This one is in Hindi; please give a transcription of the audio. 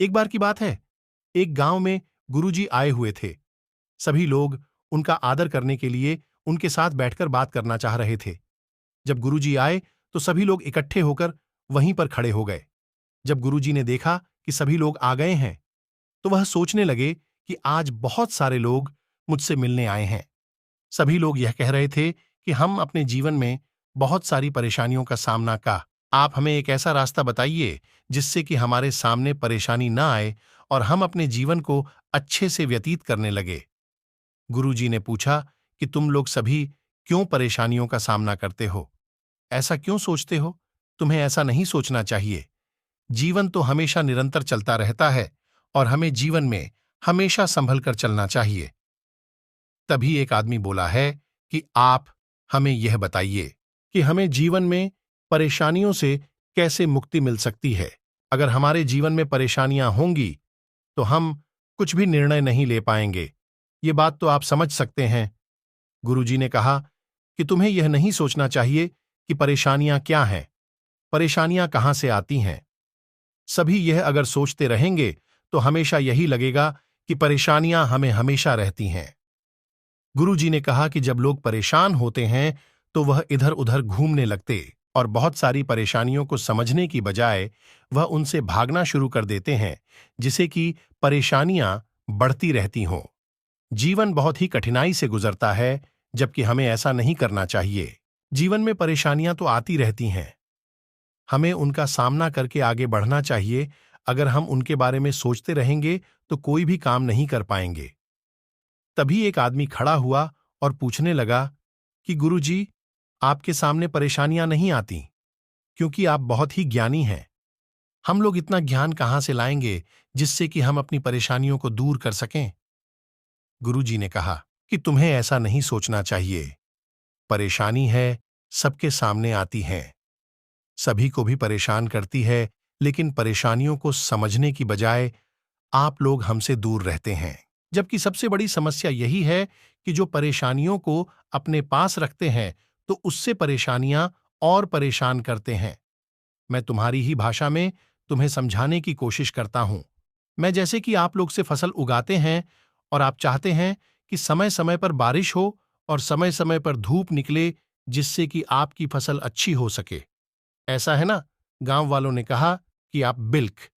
एक बार की बात है, एक गांव में गुरुजी आए हुए थे। सभी लोग उनका आदर करने के लिए उनके साथ बैठकर बात करना चाह रहे थे। जब गुरुजी आए तो सभी लोग इकट्ठे होकर वहीं पर खड़े हो गए। जब गुरुजी ने देखा कि सभी लोग आ गए हैं, तो वह सोचने लगे कि आज बहुत सारे लोग मुझसे मिलने आए हैं। सभी लोग यह कह रहे थे कि हम अपने जीवन में बहुत सारी परेशानियों का सामना का। आप हमें एक ऐसा रास्ता बताइए जिससे कि हमारे सामने परेशानी ना आए और हम अपने जीवन को अच्छे से व्यतीत करने लगे। गुरुजी ने पूछा कि तुम लोग सभी क्यों परेशानियों का सामना करते हो? ऐसा क्यों सोचते हो? तुम्हें ऐसा नहीं सोचना चाहिए। जीवन तो हमेशा निरंतर चलता रहता है और हमें जीवन में हमेशा संभल कर चलना चाहिए। तभी एक आदमी बोला है कि आप हमें यह बताइए कि हमें जीवन में परेशानियों से कैसे मुक्ति मिल सकती है। अगर हमारे जीवन में परेशानियां होंगी तो हम कुछ भी निर्णय नहीं ले पाएंगे। ये बात तो आप समझ सकते हैं। गुरुजी ने कहा कि तुम्हें यह नहीं सोचना चाहिए कि परेशानियां क्या हैं, परेशानियां कहां से आती हैं। सभी यह अगर सोचते रहेंगे तो हमेशा यही लगेगा कि परेशानियां हमें हमेशा रहती हैं। गुरुजी ने कहा कि जब लोग परेशान होते हैं तो वह इधर उधर घूमने लगते और बहुत सारी परेशानियों को समझने की बजाय वह उनसे भागना शुरू कर देते हैं, जिसे कि परेशानियां बढ़ती रहती हों। जीवन बहुत ही कठिनाई से गुजरता है, जबकि हमें ऐसा नहीं करना चाहिए। जीवन में परेशानियां तो आती रहती हैं, हमें उनका सामना करके आगे बढ़ना चाहिए। अगर हम उनके बारे में सोचते रहेंगे तो कोई भी काम नहीं कर पाएंगे। तभी एक आदमी खड़ा हुआ और पूछने लगा कि गुरुजी, आपके सामने परेशानियां नहीं आती क्योंकि आप बहुत ही ज्ञानी हैं। हम लोग इतना ज्ञान कहां से लाएंगे जिससे कि हम अपनी परेशानियों को दूर कर सकें? गुरुजी ने कहा कि तुम्हें ऐसा नहीं सोचना चाहिए। परेशानी है, सबके सामने आती है, सभी को भी परेशान करती है, लेकिन परेशानियों को समझने की बजाय आप लोग हमसे दूर रहते हैं। जबकि सबसे बड़ी समस्या यही है कि जो परेशानियों को अपने पास रखते हैं तो उससे परेशानियां और परेशान करते हैं। मैं तुम्हारी ही भाषा में तुम्हें समझाने की कोशिश करता हूं। मैं जैसे कि आप लोग से फसल उगाते हैं और आप चाहते हैं कि समय समय पर बारिश हो और समय समय पर धूप निकले, जिससे कि आपकी फसल अच्छी हो सके। ऐसा है ना? गांव वालों ने कहा कि आप बिल्क